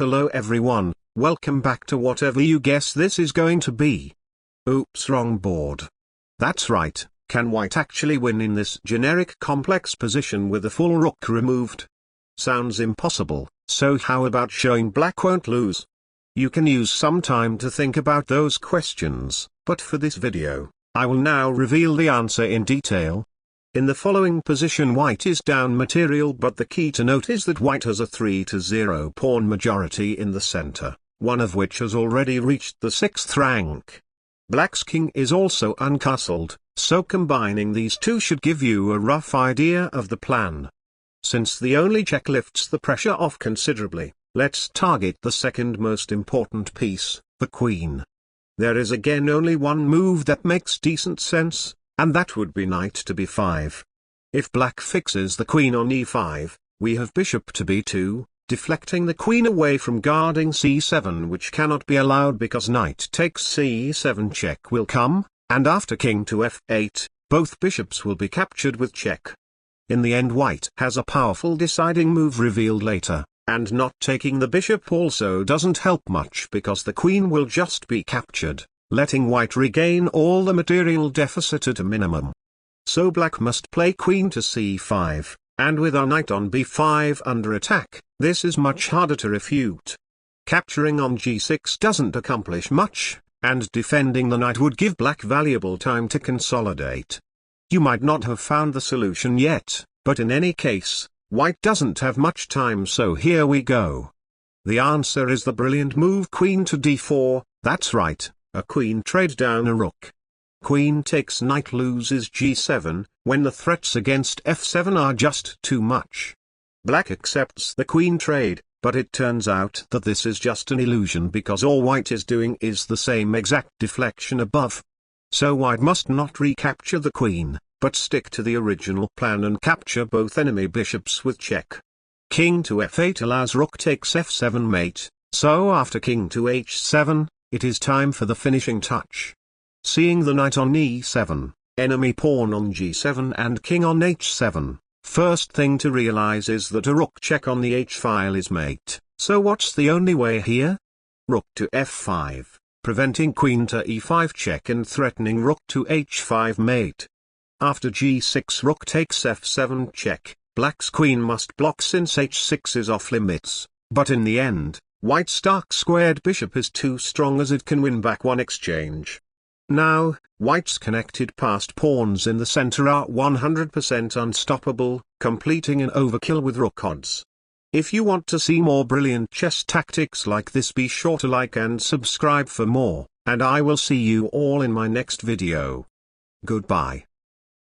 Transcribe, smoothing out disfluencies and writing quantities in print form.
Hello everyone, welcome back to whatever you guess this is going to be. Oops, wrong board. That's right, can white actually win in this generic complex position with the full rook removed? Sounds impossible, so how about showing black won't lose? You can use some time to think about those questions, but for this video, I will now reveal the answer in detail. In the following position white is down material, but the key to note is that white has a 3-0 pawn majority in the center, one of which has already reached the 6th rank. Black's king is also uncastled, so combining these two should give you a rough idea of the plan. Since the only check lifts the pressure off considerably, let's target the second most important piece, the queen. There is again only one move that makes decent sense, and that would be knight to b5. If black fixes the queen on e5, we have bishop to b2, deflecting the queen away from guarding c7, which cannot be allowed because knight takes c7 check will come, and after king to f8, both bishops will be captured with check. In the end white has a powerful deciding move revealed later, and not taking the bishop also doesn't help much because the queen will just be captured, letting white regain all the material deficit at a minimum. So black must play queen to c5, and with our knight on b5 under attack, this is much harder to refute. Capturing on g6 doesn't accomplish much, and defending the knight would give black valuable time to consolidate. You might not have found the solution yet, but in any case, white doesn't have much time, so here we go. The answer is the brilliant move queen to d4, that's right. A queen trade down a rook. Queen takes knight loses g7, when the threats against f7 are just too much. Black accepts the queen trade, but it turns out that this is just an illusion because all white is doing is the same exact deflection above. So white must not recapture the queen, but stick to the original plan and capture both enemy bishops with check. King to f8 allows rook takes f7 mate, so after king to h7, it is time for the finishing touch. Seeing the knight on e7, enemy pawn on g7 and king on h7, first thing to realize is that a rook check on the h-file is mate, so what's the only way here? Rook to f5, preventing queen to e5 check and threatening rook to h5 mate. After g6 rook takes f7 check, black's queen must block since h6 is off limits, but in the end, white's dark-squared bishop is too strong as it can win back one exchange. Now, white's connected passed pawns in the center are 100% unstoppable, completing an overkill with rook odds. If you want to see more brilliant chess tactics like this, be sure to like and subscribe for more, and I will see you all in my next video. Goodbye.